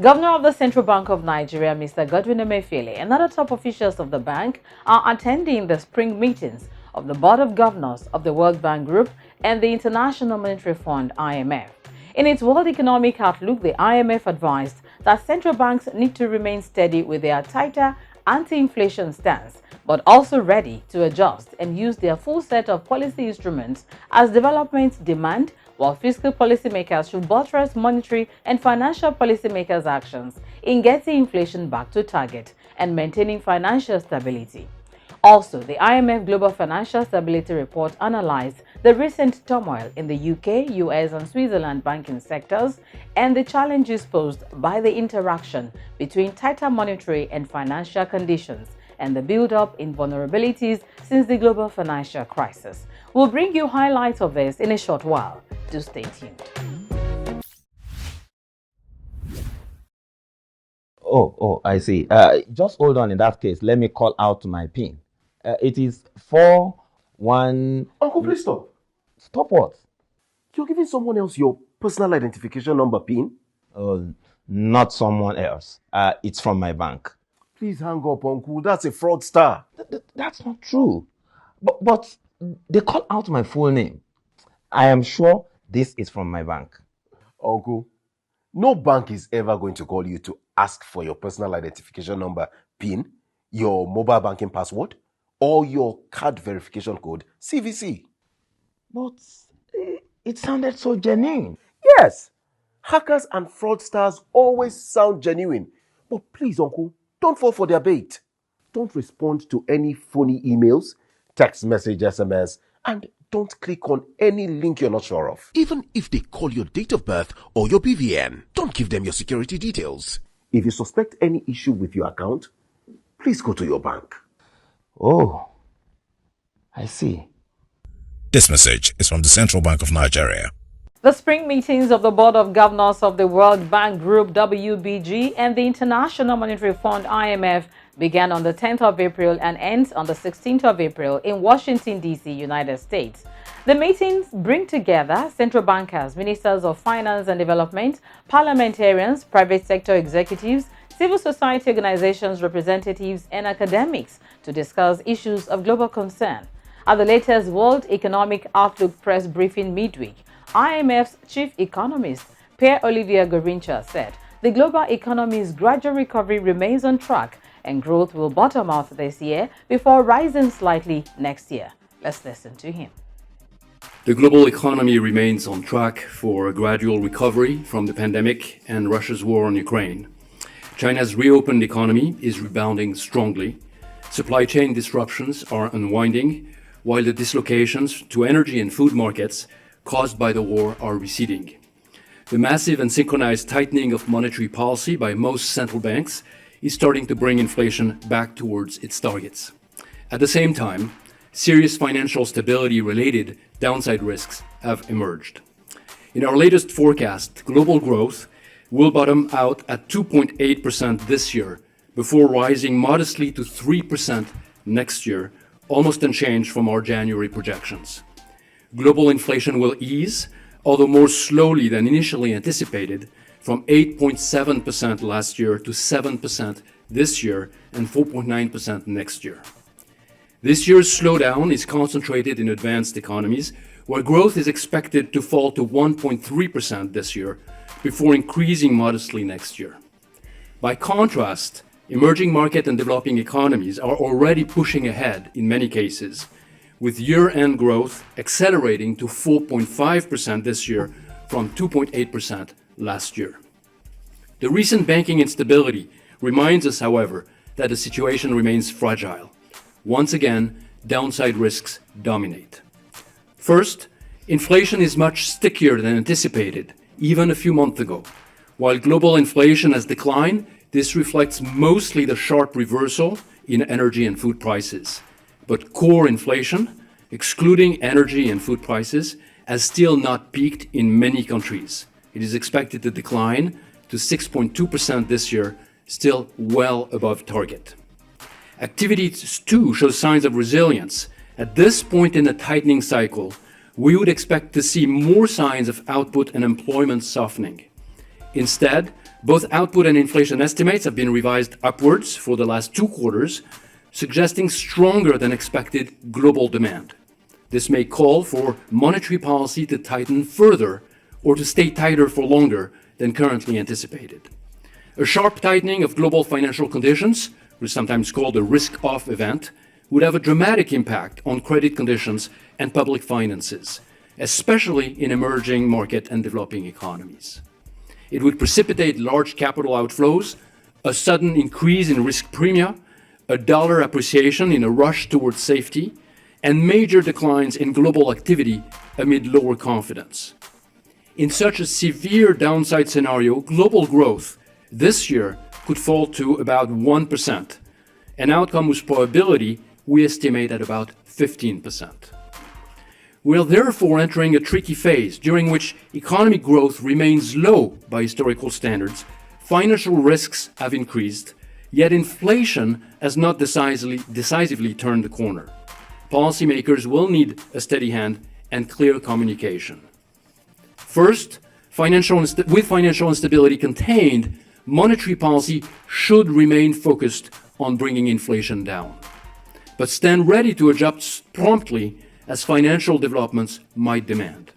Governor of the Central Bank of Nigeria, Mr. Godwin Emefiele, and other top officials of the bank are attending the spring meetings of the Board of Governors of the World Bank Group and the International Monetary Fund (IMF). In its World Economic Outlook, the IMF advised that central banks need to remain steady with their tighter anti-inflation stance, but also ready to adjust and use their full set of policy instruments as developments demand, while fiscal policymakers should buttress monetary and financial policymakers' actions in getting inflation back to target and maintaining financial stability. Also, the IMF Global Financial Stability Report analyzed the recent turmoil in the UK, US, and Switzerland banking sectors and the challenges posed by the interaction between tighter monetary and financial conditions and the build-up in vulnerabilities since the global financial crisis. We'll bring you highlights of this in a short while. Do stay tuned. Oh, I see. Just hold on. In that case, let me call out my PIN. It is 41. Uncle, please stop. Stop what? You're giving someone else your personal identification number PIN? Not someone else. It's from my bank. Please hang up, Uncle. That's a fraudster. That's not true. But they call out my full name. I am sure this is from my bank. Uncle, no bank is ever going to call you to ask for your personal identification number PIN, your mobile banking password, or your card verification code, CVC. But it sounded so genuine. Yes, hackers and fraudsters always sound genuine. But please, Uncle, don't fall for their bait. Don't respond to any phony emails, text message, SMS, and don't click on any link you're not sure of. Even if they call your date of birth or your BVN, don't give them your security details. If you suspect any issue with your account, please go to your bank. Oh, I see. This message is from the Central Bank of Nigeria. The spring meetings of the Board of Governors of the World Bank Group (WBG) and the International Monetary Fund (IMF) began on the 10th of April and ends on the 16th of April in Washington, D.C., United States. The meetings bring together central bankers, ministers of finance and development, parliamentarians, private sector executives, civil society organizations, representatives, and academics to discuss issues of global concern. At the latest World Economic Outlook press briefing midweek, IMF's chief economist, Pierre-Olivier Gorincha, said the global economy's gradual recovery remains on track and growth will bottom out this year before rising slightly next year. Let's listen to him. The global economy remains on track for a gradual recovery from the pandemic and Russia's war on Ukraine. China's reopened economy is rebounding strongly. Supply chain disruptions are unwinding, while the dislocations to energy and food markets caused by the war are receding. The massive and synchronized tightening of monetary policy by most central banks is starting to bring inflation back towards its targets. At the same time, serious financial stability-related downside risks have emerged. In our latest forecast, global growth will bottom out at 2.8% this year, before rising modestly to 3% next year, almost unchanged from our January projections. Global inflation will ease, although more slowly than initially anticipated, from 8.7% last year to 7% this year and 4.9% next year. This year's slowdown is concentrated in advanced economies, where growth is expected to fall to 1.3% this year, before increasing modestly next year. By contrast, emerging market and developing economies are already pushing ahead in many cases, with year-end growth accelerating to 4.5% this year from 2.8% last year. The recent banking instability reminds us, however, that the situation remains fragile. Once again, downside risks dominate. First, inflation is much stickier than anticipated, even a few months ago. While global inflation has declined, this reflects mostly the sharp reversal in energy and food prices. But core inflation, excluding energy and food prices, has still not peaked in many countries. It is expected to decline to 6.2% this year, still well above target. Activity too shows signs of resilience. At this point in the tightening cycle, we would expect to see more signs of output and employment softening. Instead, Both output and inflation estimates have been revised upwards for the last 2 quarters, suggesting stronger than expected global demand. This may call for monetary policy to tighten further or to stay tighter for longer than currently anticipated. A sharp tightening of global financial conditions, which is sometimes called a risk-off event, would have a dramatic impact on credit conditions and public finances, especially in emerging market and developing economies. It would precipitate large capital outflows, a sudden increase in risk premia, a dollar appreciation in a rush towards safety, and major declines in global activity amid lower confidence. In such a severe downside scenario, global growth this year could fall to about 1%, an outcome whose probability we estimate at about 15%. We are therefore entering a tricky phase during which economic growth remains low by historical standards, financial risks have increased, yet inflation has not decisively turned the corner. Policymakers will need a steady hand and clear communication. First, with financial instability contained, monetary policy should remain focused on bringing inflation down, but stand ready to adjust promptly as financial developments might demand.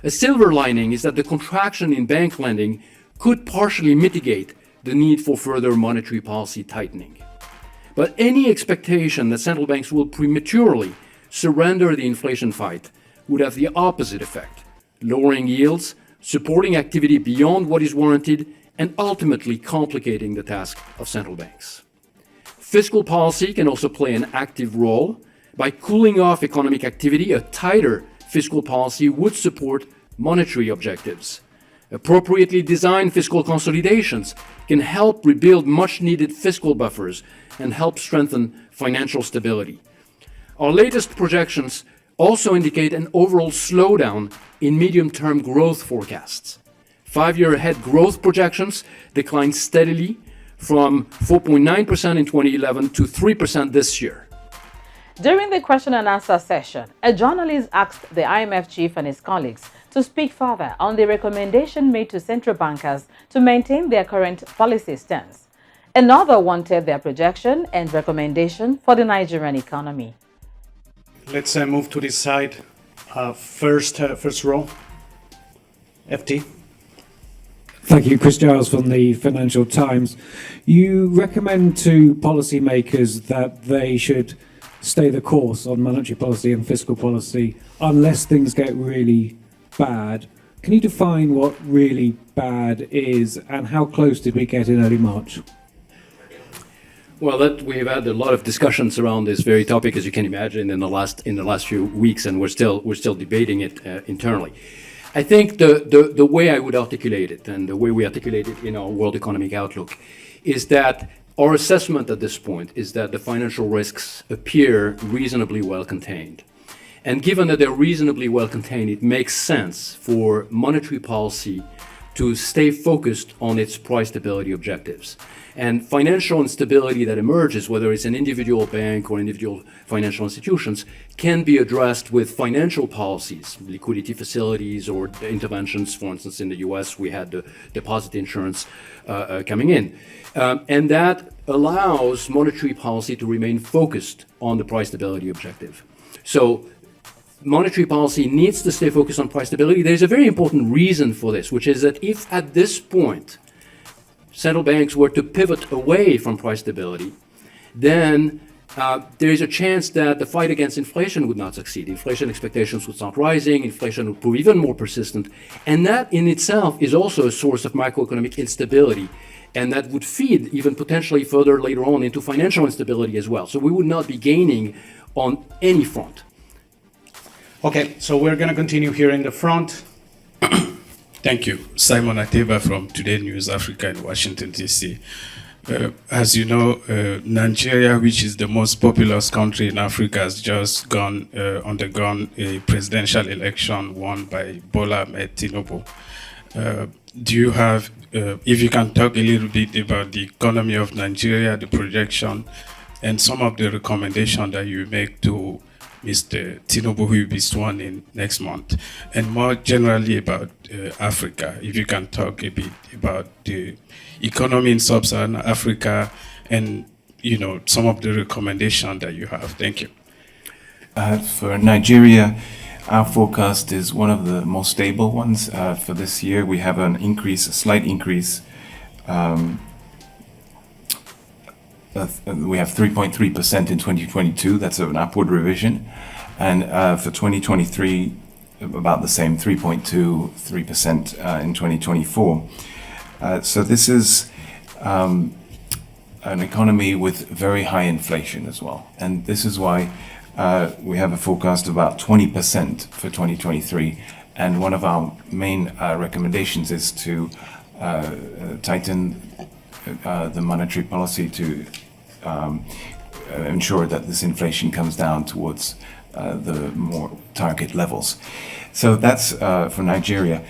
A silver lining is that the contraction in bank lending could partially mitigate the need for further monetary policy tightening. But any expectation that central banks will prematurely surrender the inflation fight would have the opposite effect, lowering yields, supporting activity beyond what is warranted, and ultimately complicating the task of central banks. Fiscal policy can also play an active role. By cooling off economic activity, a tighter fiscal policy would support monetary objectives. Appropriately designed fiscal consolidations can help rebuild much-needed fiscal buffers and help strengthen financial stability. Our latest projections also indicate an overall slowdown in medium-term growth forecasts. 5-year ahead growth projections declined steadily from 4.9% in 2011 to 3% this year. During the question and answer session, a journalist asked the IMF chief and his colleagues to speak further on the recommendation made to central bankers to maintain their current policy stance. Another wanted their projection and recommendation for the Nigerian economy. Let's move to this side. First row. FT. Thank you. Chris Giles from the Financial Times. You recommend to policymakers that they should stay the course on monetary policy and fiscal policy unless things get really bad. Can you define what really bad is and how close did we get in early March? Well, we've had a lot of discussions around this very topic, as you can imagine, in the last few weeks, and we're still debating it internally. I think the way I would articulate it, and the way we articulate it in our World Economic Outlook, is that our assessment at this point is that the financial risks appear reasonably well contained. And given that they're reasonably well contained, it makes sense for monetary policy to stay focused on its price stability objectives. And financial instability that emerges, whether it's an individual bank or individual financial institutions, can be addressed with financial policies, liquidity facilities or interventions. For instance, in the US, we had the deposit insurance coming in. And that allows monetary policy to remain focused on the price stability objective. So monetary policy needs to stay focused on price stability. There's a very important reason for this, which is that if at this point central banks were to pivot away from price stability, then there is a chance that the fight against inflation would not succeed. Inflation expectations would start rising, inflation would prove even more persistent, and that in itself is also a source of macroeconomic instability, and that would feed even potentially further later on into financial instability as well. So we would not be gaining on any front. Okay, so we're going to continue here in the front. Thank you. Simon Ateba from Today News Africa in Washington, D.C. As you know, Nigeria, which is the most populous country in Africa, has just undergone a presidential election won by Bola Ahmed Tinubu. Do you have, if you can talk a little bit about the economy of Nigeria, the projection, and some of the recommendations that you make to Mr. Tinubu, who will be sworn in next month, and more generally about Africa. If you can talk a bit about the economy in sub-Saharan Africa and some of the recommendations that you have. Thank you. For Nigeria, our forecast is one of the most stable ones. For this year, we have an increase, a slight increase. We have 3.3% in 2022. That's an upward revision. And for 2023, about the same, 3.2, 3% in 2024. So this is an economy with very high inflation as well. And this is why we have a forecast of about 20% for 2023. And one of our main recommendations is to tighten the monetary policy to ensure that this inflation comes down towards the more target levels. So that's for Nigeria.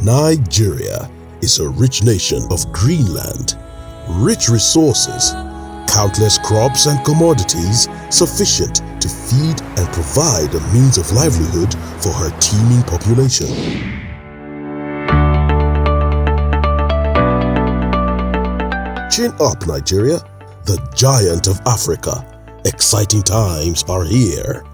Nigeria is a rich nation of green land, rich resources, countless crops and commodities sufficient to feed and provide a means of livelihood for her teeming population. Chin up, Nigeria, the giant of Africa. Exciting times are here.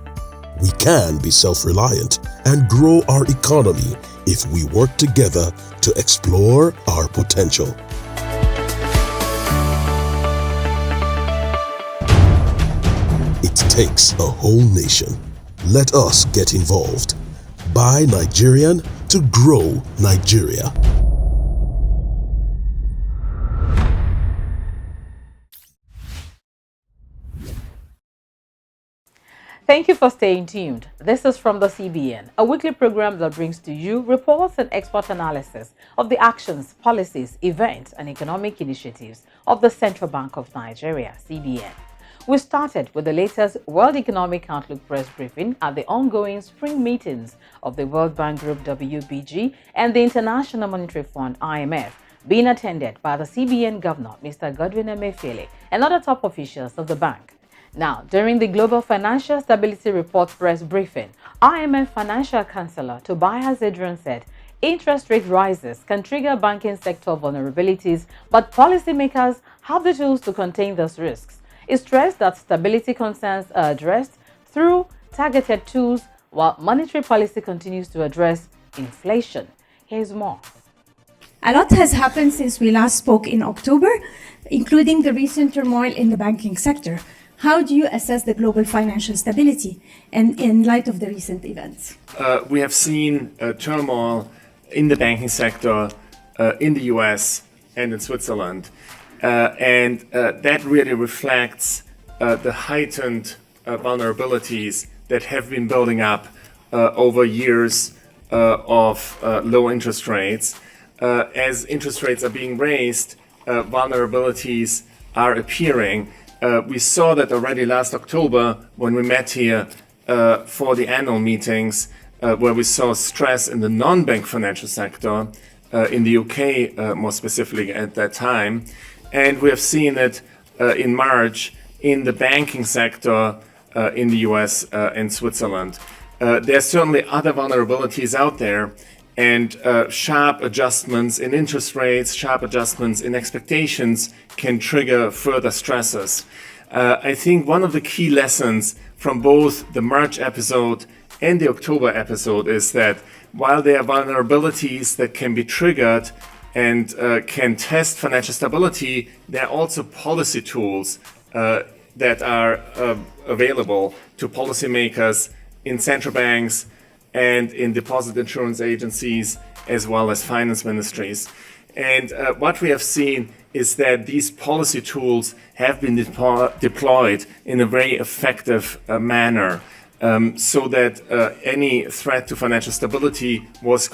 We can be self-reliant and grow our economy if we work together to explore our potential. It takes a whole nation. Let us get involved. Buy Nigerian to grow Nigeria. Thank you for staying tuned. This is From the CBN, a weekly program that brings to you reports and expert analysis of the actions, policies, events, and economic initiatives of the Central Bank of Nigeria, CBN. We started with the latest World Economic Outlook press briefing at the ongoing spring meetings of the World Bank Group WBG and the International Monetary Fund IMF, being attended by the CBN Governor, Mr. Godwin Emefiele, and other top officials of the bank. Now, during the Global Financial Stability Report press briefing, IMF Financial Counselor Tobias Adrian said interest rate rises can trigger banking sector vulnerabilities, but policymakers have the tools to contain those risks. He stressed that stability concerns are addressed through targeted tools, while monetary policy continues to address inflation. Here's more. A lot has happened since we last spoke in October, including the recent turmoil in the banking sector. How do you assess the global financial stability and in light of the recent events? We have seen turmoil in the banking sector in the US and in Switzerland. And that really reflects the heightened vulnerabilities that have been building up over years of low interest rates. As interest rates are being raised, vulnerabilities are appearing. We saw that already last October when we met here for the annual meetings, where we saw stress in the non-bank financial sector, in the UK more specifically at that time. And we have seen it in March in the banking sector in the US and Switzerland. There are certainly other vulnerabilities out there, and sharp adjustments in interest rates, sharp adjustments in expectations can trigger further stresses. I think one of the key lessons from both the March episode and the October episode is that while there are vulnerabilities that can be triggered and can test financial stability, there are also policy tools that are available to policymakers in central banks and in deposit insurance agencies, as well as finance ministries. And what we have seen is that these policy tools have been deployed in a very effective manner, so that any threat to financial stability was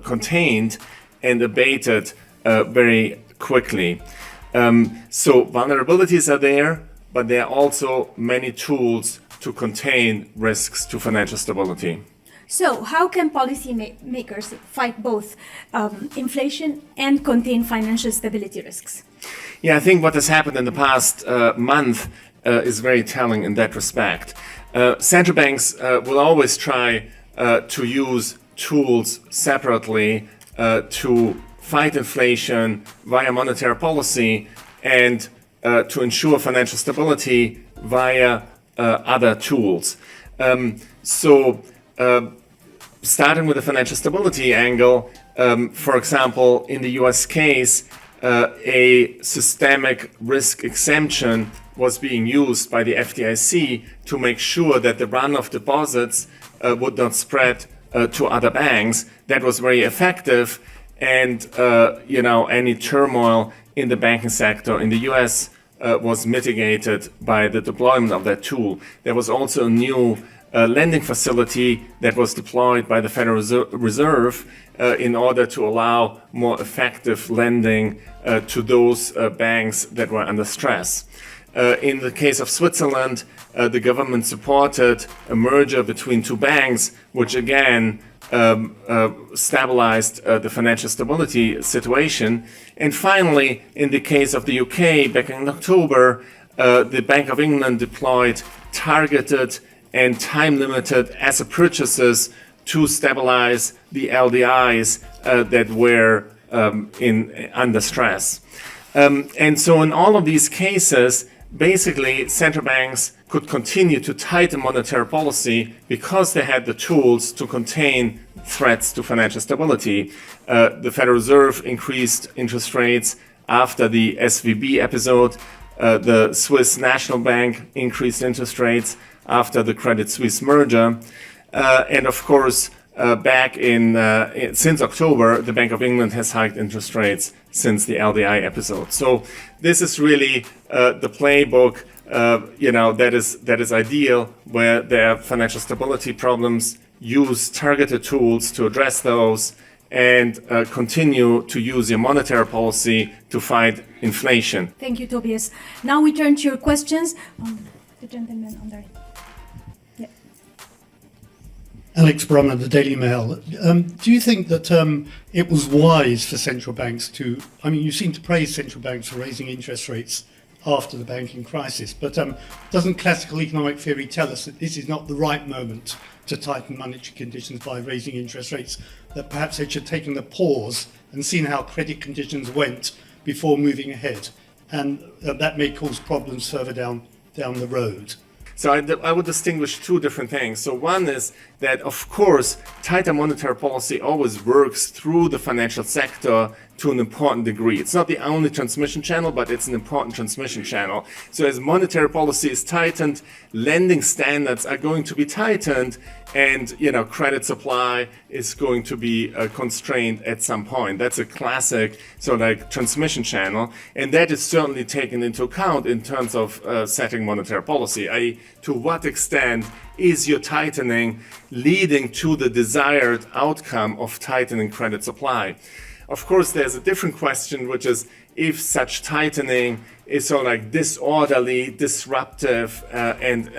contained and abated very quickly. So vulnerabilities are there, but there are also many tools to contain risks to financial stability. So how can policymakers fight both inflation and contain financial stability risks? Yeah, I think what has happened in the past month is very telling in that respect. Central banks will always try to use tools separately to fight inflation via monetary policy and to ensure financial stability via other tools. Starting with the financial stability angle, for example, in the US case, a systemic risk exemption was being used by the FDIC to make sure that the run of deposits would not spread to other banks. That was very effective, and any turmoil in the banking sector in the US was mitigated by the deployment of that tool. There was also a new lending facility that was deployed by the Federal Reserve in order to allow more effective lending to those banks that were under stress. In the case of Switzerland, the government supported a merger between two banks, which again stabilized the financial stability situation. And finally, in the case of the UK, back in October, the Bank of England deployed targeted and time-limited asset purchases to stabilize the LDIs that were under stress. And so in all of these cases, basically central banks could continue to tighten monetary policy because they had the tools to contain threats to financial stability. The Federal Reserve increased interest rates after the SVB episode. The Swiss National Bank increased interest rates after the Credit Suisse merger. And of course, since October, the Bank of England has hiked interest rates since the LDI episode. So this is really the playbook, that is ideal, where there are financial stability problems, use targeted tools to address those, and continue to use your monetary policy to fight inflation. Thank you, Tobias. Now we turn to your questions. The gentleman on the right. Yeah. Alex Brummer, the Daily Mail. Do you think that it was wise for central banks to, you seem to praise central banks for raising interest rates after the banking crisis, but doesn't classical economic theory tell us that this is not the right moment to tighten monetary conditions by raising interest rates, that perhaps they should have taken a pause and seen how credit conditions went before moving ahead, and that may cause problems further down the road? So I would distinguish two different things. So one is that, of course, tighter monetary policy always works through the financial sector to an important degree. It's not the only transmission channel, but it's an important transmission channel. So as monetary policy is tightened, lending standards are going to be tightened, and credit supply is going to be constrained at some point. That's a classic transmission channel, and that is certainly taken into account in terms of setting monetary policy. I.e., to what extent is your tightening leading to the desired outcome of tightening credit supply? Of course, there's a different question, which is if such tightening is disorderly, disruptive, and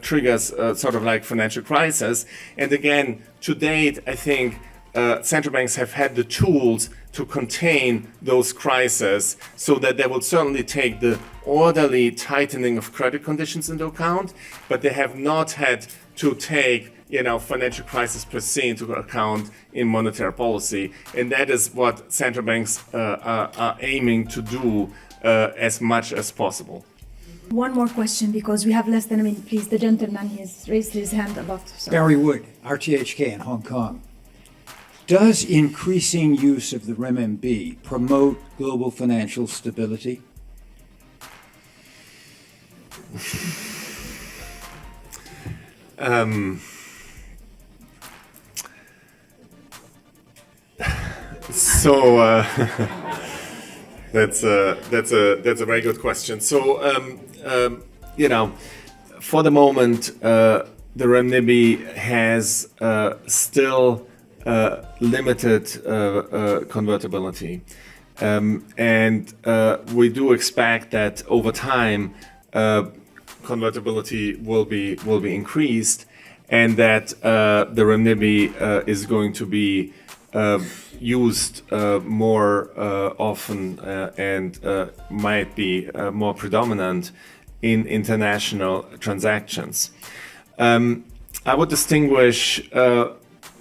triggers financial crisis. And again, to date, I think central banks have had the tools to contain those crises, so that they will certainly take the orderly tightening of credit conditions into account, but they have not had to take financial crisis per se into account in monetary policy. And that is what central banks are aiming to do as much as possible. One more question, because we have less than a minute, please. The gentleman has raised his hand above. Barry Wood, RTHK in Hong Kong. Does increasing use of the renminbi promote global financial stability? So that's a very good question. So for the moment, the renminbi has still limited convertibility, and we do expect that over time convertibility will be increased, and that the renminbi is going to be used more often and might be more predominant in international transactions. I would distinguish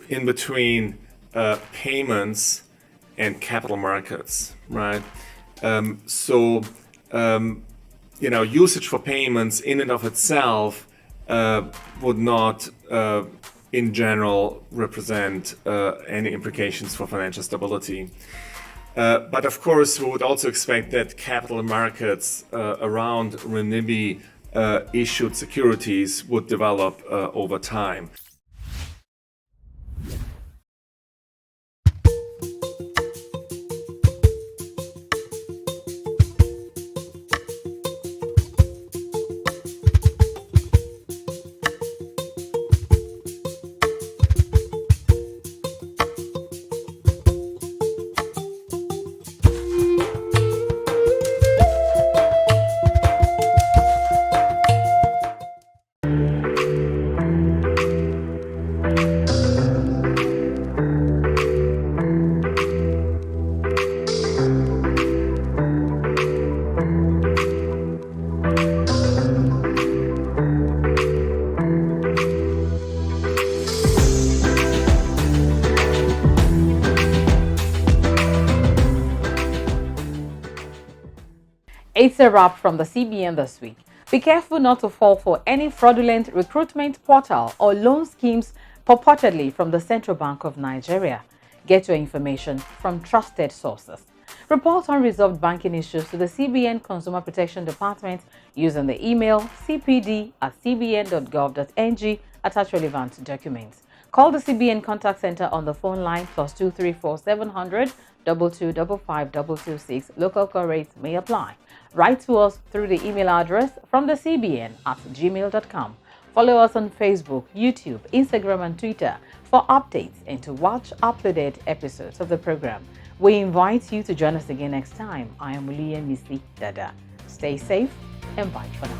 in between payments and capital markets, right? Usage for payments in and of itself would not in general represent any implications for financial stability. But of course, we would also expect that capital markets around renminbi issued securities would develop over time. It's a wrap from the CBN this week. Be careful not to fall for any fraudulent recruitment portal or loan schemes purportedly from the Central Bank of Nigeria. Get your information from trusted sources. Report unresolved banking issues to the CBN Consumer Protection Department using the email cpd@cbn.gov.ng. Attach relevant documents. Call the CBN Contact Center on the phone line +234 700 2255 226. Local call rates may apply. Write to us through the email address fromthecbn@gmail.com. Follow us on Facebook, YouTube, Instagram, and Twitter for updates and to watch uploaded episodes of the program. We invite you to join us again next time. I am Uliye Misi Dada. Stay safe and bye for now.